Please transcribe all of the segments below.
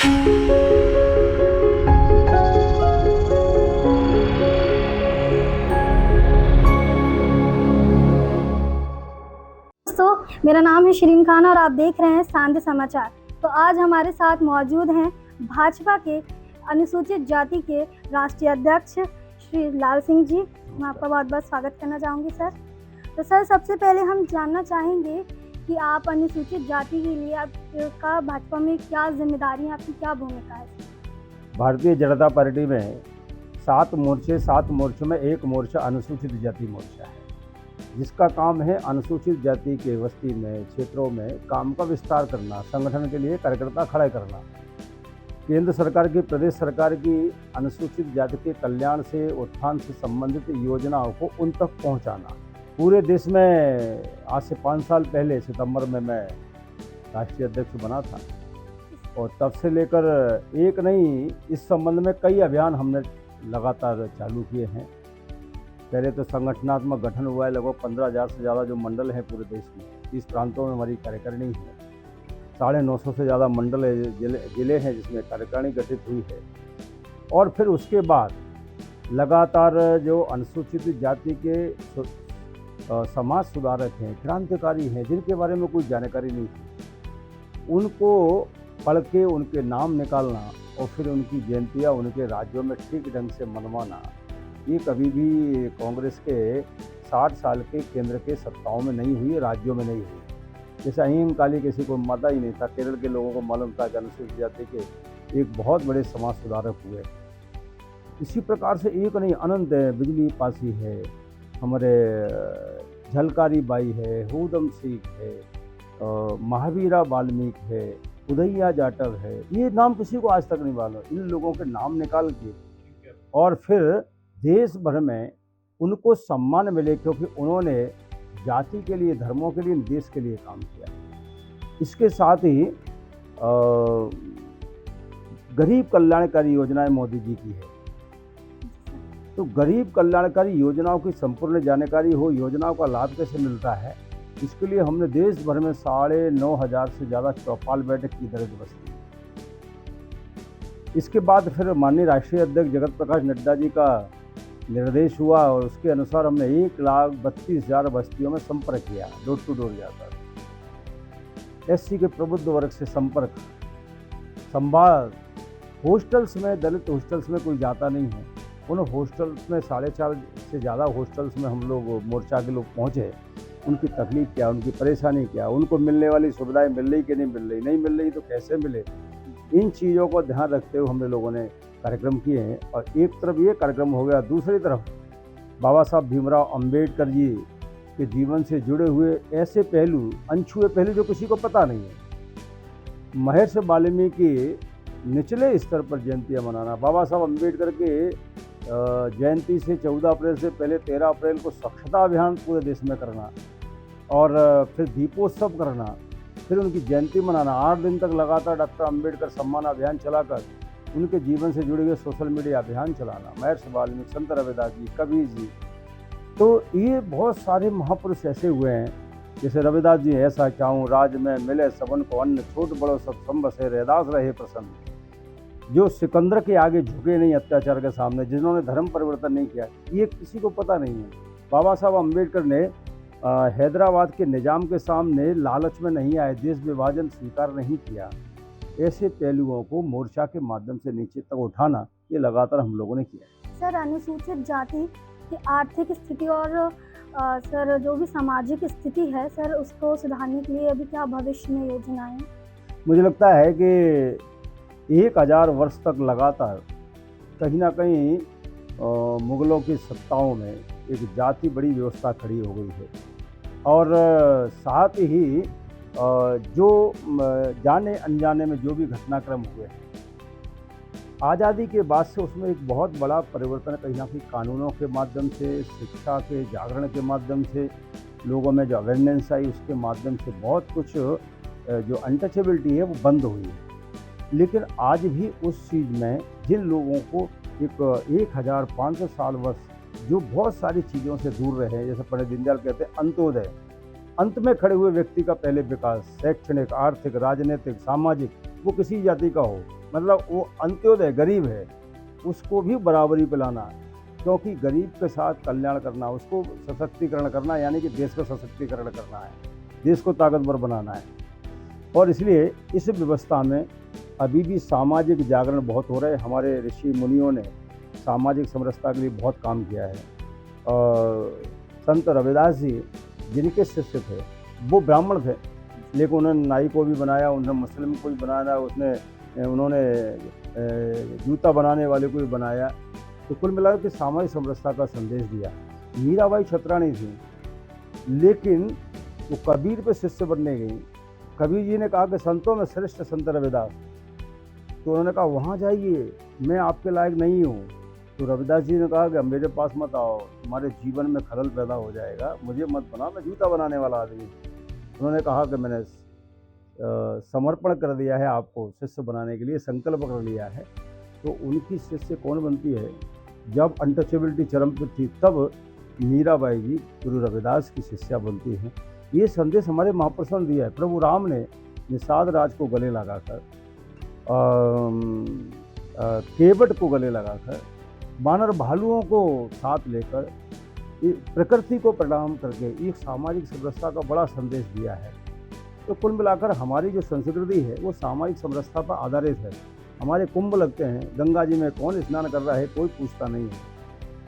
दोस्तों, मेरा नाम है शिरीन खान और आप देख रहे हैं सांध्य समाचार। तो आज हमारे साथ मौजूद हैं भाजपा के अनुसूचित जाति के राष्ट्रीय अध्यक्ष श्री लाल सिंह जी। मैं आपका बहुत बहुत स्वागत करना चाहूँगी सर। तो सर, सबसे पहले हम जानना चाहेंगे कि आप अनुसूचित जाति के लिए आपका भाजपा में क्या जिम्मेदारी है, आपकी क्या भूमिका है? भारतीय जनता पार्टी में 7 मोर्चों में एक मोर्चा अनुसूचित जाति मोर्चा है, जिसका काम है अनुसूचित जाति के बस्ती में, क्षेत्रों में काम का विस्तार करना, संगठन के लिए कार्यकर्ता खड़ा करना, केंद्र सरकार की, प्रदेश सरकार की अनुसूचित जाति के कल्याण से, उत्थान से संबंधित योजनाओं को उन तक पहुंचाना। पूरे देश में आज से 5 साल पहले सितंबर में मैं राष्ट्रीय अध्यक्ष बना था और तब से लेकर एक नहीं, इस संबंध में कई अभियान हमने लगातार चालू किए हैं। पहले तो संगठनात्मक गठन हुआ है, लगभग 15,000 से ज़्यादा जो मंडल हैं पूरे देश में, 30 प्रांतों में हमारी कार्यकारिणी है। 950 से ज़्यादा मंडल जिले हैं जिसमें कार्यकारिणी गठित हुई है। और फिर उसके बाद लगातार जो अनुसूचित जाति के समाज सुधारक हैं, क्रांतिकारी हैं, जिनके बारे में कोई जानकारी नहीं थी, उनको पढ़ के उनके नाम निकालना और फिर उनकी जयंतियाँ उनके राज्यों में ठीक ढंग से मनवाना, ये कभी भी कांग्रेस के 60 साल के केंद्र के सत्ताओं में नहीं हुई, राज्यों में नहीं हुई। जैसे अहीम काली किसी को पता ही नहीं था, केरल के लोगों को मालूम था कि अनुसूचित जाति के एक बहुत बड़े समाज सुधारक हुए। इसी प्रकार से एक नहीं, अनंत है। बिजली पासी है, हमारे झलकारी बाई है, हुदम सिंह है, महावीरा वाल्मीकि है, उदय्या जाटव है, ये नाम किसी को आज तक नहीं मालूम। इन लोगों के नाम निकाल के और फिर देश भर में उनको सम्मान मिले, क्योंकि उन्होंने जाति के लिए, धर्मों के लिए, देश के लिए काम किया। इसके साथ ही गरीब कल्याणकारी योजनाएं मोदी जी की है। तो गरीब कल्याणकारी योजनाओं की संपूर्ण जानकारी हो, योजनाओं का लाभ कैसे मिलता है, इसके लिए हमने देश भर में 9,500 से ज़्यादा चौपाल बैठक की दर्ज बस्ती। इसके बाद फिर माननीय राष्ट्रीय अध्यक्ष जगत प्रकाश नड्डा जी का निर्देश हुआ और उसके अनुसार हमने 1,32,000 बस्तियों में संपर्क किया, डोर टू डोर जाकर। एससी के प्रबुद्ध वर्ग से संपर्क, संवाद। हॉस्टल्स में, दलित हॉस्टल्स में कोई जाता नहीं है, उन हॉस्टल्स में 4.5 से ज़्यादा हॉस्टल्स में हम लोग मोर्चा के लोग पहुँचे। उनकी तकलीफ क्या, उनकी परेशानी क्या, उनको मिलने वाली सुविधाएं मिल रही कि नहीं मिल रही, नहीं मिल रही तो कैसे मिले, इन चीज़ों को ध्यान रखते हुए हमने लोगों ने कार्यक्रम किए हैं। और एक तरफ ये कार्यक्रम हो गया, दूसरी तरफ बाबा साहब भीमराव अंबेडकर जी के जीवन से जुड़े हुए ऐसे पहलू, अनछुए पहलू जो किसी को पता नहीं है। महर्षि वाल्मीकि निचले स्तर पर जयंतियाँ मनाना, बाबा साहब अंबेडकर के जयंती से 14 अप्रैल से पहले 13 अप्रैल को स्वच्छता अभियान पूरे देश में करना और फिर दीपोत्सव करना, फिर उनकी जयंती मनाना, 8 दिन तक लगातार डॉक्टर अंबेडकर सम्मान अभियान चलाकर उनके जीवन से जुड़े हुए सोशल मीडिया अभियान चलाना, महर्षि वाल्मीकि, संत रविदास जी, कबीर जी। तो ये बहुत सारे महापुरुष ऐसे हुए हैं, जैसे रविदास जी, ऐसा चाहूँ राज में मिले सबन को अन्न, छोट बड़ो सब संबसे रैदास रहे प्रसन्न, जो सिकंदर के आगे झुके नहीं अत्याचार के सामने, जिन्होंने धर्म परिवर्तन नहीं किया, ये किसी को पता नहीं है। बाबा साहब अंबेडकर ने हैदराबाद के निजाम के सामने लालच में नहीं आए, देश विभाजन स्वीकार नहीं किया। ऐसे पहलुओं को मोर्चा के माध्यम से नीचे तक उठाना, ये लगातार हम लोगों ने किया। सर, अनुसूचित जाति की आर्थिक स्थिति और सर जो भी सामाजिक स्थिति है सर, उसको सुधारने के लिए अभी क्या भविष्य में योजनाएं? मुझे लगता है कि 1000 वर्ष तक लगातार कहीं ना कहीं मुगलों की सत्ताओं में एक जाति बड़ी व्यवस्था खड़ी हो गई है। और साथ ही जो जाने अनजाने में जो भी घटनाक्रम हुए हैं, आज़ादी के बाद से उसमें एक बहुत बड़ा परिवर्तन कहीं ना कहीं कानूनों के माध्यम से, शिक्षा के जागरण के माध्यम से, लोगों में जो अवेयरनेस आई उसके माध्यम से बहुत कुछ जो अनटचेबिलिटी है वो बंद हुई है। लेकिन आज भी उस चीज़ में जिन लोगों को एक 1500 साल वर्ष जो बहुत सारी चीज़ों से दूर रहे, जैसे पंडित दीनदयाल कहते हैं अंत्योदय, अंत में खड़े हुए व्यक्ति का पहले विकास, शैक्षणिक, आर्थिक, राजनीतिक, सामाजिक, वो किसी जाति का हो, मतलब वो अंत्योदय गरीब है, उसको भी बराबरी पे लाना, क्योंकि गरीब के साथ कल्याण करना, उसको सशक्तिकरण करना, यानी कि देश का सशक्तिकरण करना है, देश को ताकतवर बनाना है। और इसलिए इस व्यवस्था में अभी भी सामाजिक जागरण बहुत हो रहा है। हमारे ऋषि मुनियों ने सामाजिक समरसता के लिए बहुत काम किया है। और संत रविदास जी जिनके शिष्य थे वो ब्राह्मण थे, लेकिन उन्होंने नाई को भी बनाया, उन्होंने मुस्लिम को भी बनाया, उन्होंने जूता बनाने वाले को भी बनाया। तो कुल मिलाकर के सामाजिक समरसता का संदेश दिया। मीराबाई छत्राणी थी, लेकिन वो कबीर पे शिष्य बनने गई। कबीर जी ने कहा कि संतों में श्रेष्ठ संत रविदास, तो उन्होंने कहा वहाँ जाइए, मैं आपके लायक नहीं हूँ। तो रविदास जी ने कहा कि मेरे पास मत आओ, तुम्हारे जीवन में खलल पैदा हो जाएगा, मुझे मत बनाओ, मैं जूता बनाने वाला आदमी। उन्होंने कहा कि मैंने समर्पण कर दिया है, आपको शिष्य बनाने के लिए संकल्प कर लिया है। तो उनकी शिष्य कौन बनती है? जब अनटचेबिलिटी चरम पर थी तब मीराबाई जी गुरु रविदास की शिष्या बनती हैं। ये संदेश हमारे महापुरुषों ने दिया है। प्रभु राम ने निषाद राज को गले लगाकर, केवट को गले लगाकर, बानर भालुओं को साथ लेकर, प्रकृति को प्रणाम करके एक सामाजिक समरसता का बड़ा संदेश दिया है। तो कुल मिलाकर हमारी जो संस्कृति है वो सामाजिक समरसता पर आधारित है। हमारे कुंभ लगते हैं, गंगा जी में कौन स्नान कर रहा है कोई पूछता नहीं है,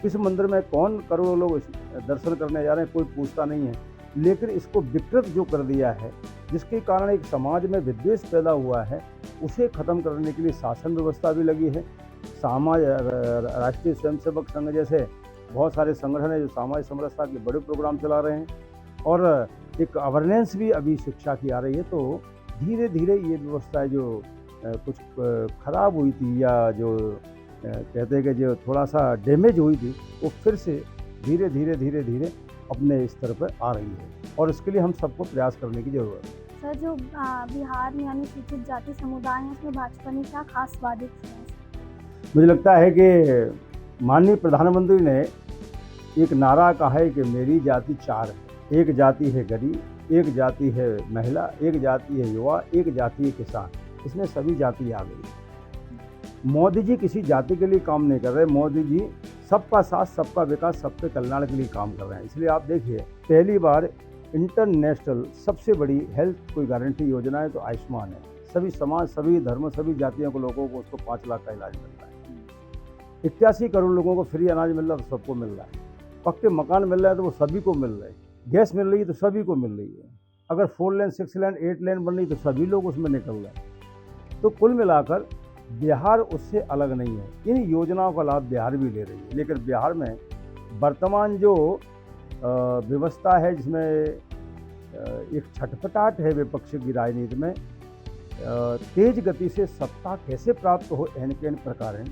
किस मंदिर में कौन करोड़ों लोग दर्शन करने जा रहे हैं कोई पूछता नहीं है। लेकिन इसको विकृत जो कर दिया है, जिसके कारण एक समाज में विद्वेष पैदा हुआ है, उसे ख़त्म करने के लिए शासन व्यवस्था भी लगी है। राष्ट्रीय स्वयंसेवक संघ जैसे बहुत सारे संगठन है जो सामाजिक समरसता के बड़े प्रोग्राम चला रहे हैं, और एक अवेयरनेस भी अभी शिक्षा की आ रही है। तो धीरे धीरे ये व्यवस्था जो कुछ खराब हुई थी, या जो कहते हैं कि जो थोड़ा सा डैमेज हुई थी, वो फिर से धीरे धीरे धीरे धीरे अपने स्तर पर आ रही है, और इसके लिए हम सबको प्रयास करने की ज़रूरत है। सर, जो बिहार में अनुसूचित जाति समुदाय है उसमें भाजपा ने क्या खास वादे किए हैं? मुझे लगता है कि माननीय प्रधानमंत्री ने एक नारा कहा है कि मेरी जाति 4 है। एक जाति है गरीब, एक जाति है महिला, एक जाति है युवा, एक जाति है किसान। इसमें सभी जाति आ गई। मोदी जी किसी जाति के लिए काम नहीं कर रहे। मोदी जी सबका साथ, सबका विकास, सबके कल्याण के लिए काम कर रहे हैं। इसलिए आप देखिए, पहली बार इंटरनेशनल सबसे बड़ी हेल्थ कोई गारंटी योजना है तो आयुष्मान है। सभी समाज, सभी धर्म, सभी जातियों के लोगों को उसको 5 लाख का इलाज मिल रहा है। 81 करोड़ लोगों को फ्री अनाज मिल रहा है तो सबको मिल रहा है। पक्के मकान मिल रहा है तो वो सभी को मिल रहा है। गैस मिल रही है तो सभी को मिल रही है। अगर 4 लेन, 6 लेन, 8 लेन बन रही तो सभी लोग उसमें निकल रहे हैं। तो कुल मिलाकर बिहार उससे अलग नहीं है। इन योजनाओं का लाभ बिहार भी ले रही है। लेकिन बिहार में वर्तमान जो व्यवस्था है, जिसमें एक छटपटाहट है विपक्ष की राजनीति में, तेज गति से सत्ता कैसे प्राप्त हो एन प्रकार है,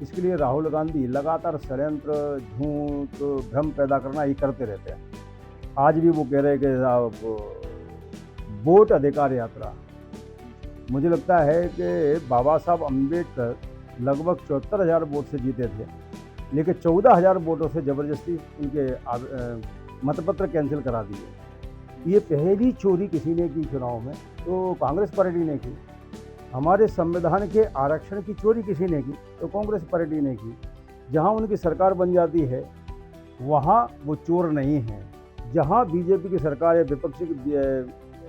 इसके लिए राहुल गांधी लगातार षड्यंत्र, झूठ, भ्रम पैदा करना ये करते रहते हैं। आज भी वो कह रहे हैं कि वोट अधिकार यात्रा। मुझे लगता है कि बाबा साहब अम्बेडकर लगभग 74,000 वोट से जीते थे, लेकिन 14,000 वोटों से ज़बरदस्ती उनके मतपत्र कैंसिल करा दिए। ये पहली चोरी किसी ने की चुनाव में तो कांग्रेस पार्टी ने की। हमारे संविधान के आरक्षण की चोरी किसी ने की तो कांग्रेस पार्टी ने की। जहां उनकी सरकार बन जाती है वहां वो चोर नहीं है। जहां बीजेपी की सरकार या विपक्षी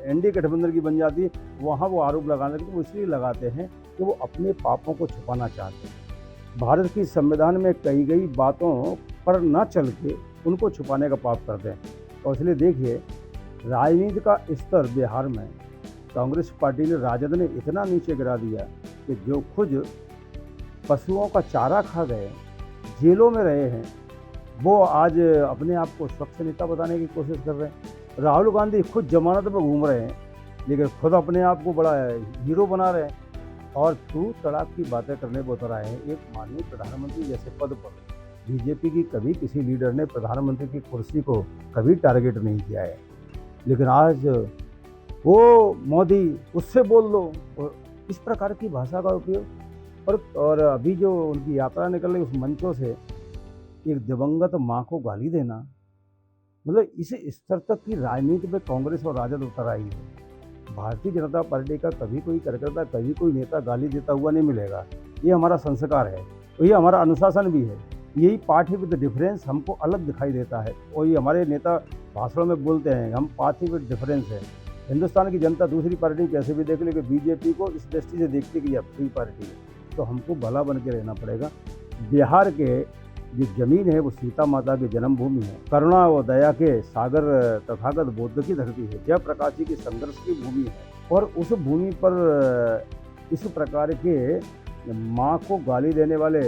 एनडीए गठबंधन की बन जाती है वहां वो आरोप लगाने वो इसलिए लगाते हैं कि वो अपने पापों को छुपाना चाहते हैं। भारत की संविधान में कही गई बातों पर न चल के उनको छुपाने का पाप करते हैं। और इसलिए देखिए, राजनीति का स्तर बिहार में कांग्रेस पार्टी ने, राजद ने इतना नीचे गिरा दिया कि जो खुद पशुओं का चारा खा गए, जेलों में रहे हैं, वो आज अपने आप को स्वच्छ नेता बताने की कोशिश कर रहे हैं। राहुल गांधी खुद जमानत पर घूम रहे हैं, लेकिन खुद अपने आप को बड़ा हीरो बना रहे हैं और तू तड़ाक की बातें करने को उतर आए हैं। एक माननीय प्रधानमंत्री जैसे पद पर बीजेपी की कभी किसी लीडर ने प्रधानमंत्री की कुर्सी को कभी टारगेट नहीं किया है, लेकिन आज वो मोदी उससे बोल दो, और इस प्रकार की भाषा का उपयोग। और अभी जो उनकी यात्रा निकल रही उस मंचों से एक दिवंगत माँ को गाली देना, मतलब इस स्तर तक की राजनीति में कांग्रेस और राजद उतर आई है। भारतीय जनता पार्टी का कभी कोई कार्यकर्ता, कभी कोई नेता गाली देता हुआ नहीं मिलेगा। ये हमारा संस्कार है, और ये हमारा अनुशासन भी है। यही पार्टी विद डिफरेंस हमको अलग दिखाई देता है, और ये हमारे नेता भाषणों में बोलते हैं हम पार्टी विद डिफरेंस है। हिंदुस्तान की जनता दूसरी पार्टी कैसे भी देख ले कि बीजेपी को इस दृष्टि से देखती है कि यह फ्री पार्टी है, तो हमको भला बन के रहना पड़ेगा। बिहार के जो जमीन है वो सीता माता की जन्मभूमि है, करुणा व दया के सागर तथागत बुद्ध की धरती है, जयप्रकाश जी की संघर्ष की भूमि है, और उस भूमि पर इस प्रकार के माँ को गाली देने वाले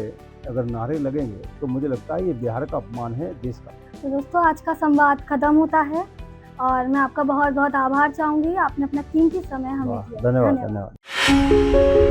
अगर नारे लगेंगे तो मुझे लगता है ये बिहार का अपमान है देश का। तो दोस्तों आज का संवाद खत्म होता है और मैं आपका बहुत बहुत आभार चाहूँगी, आपने अपना कीमती समय हमें दिया। धन्यवाद।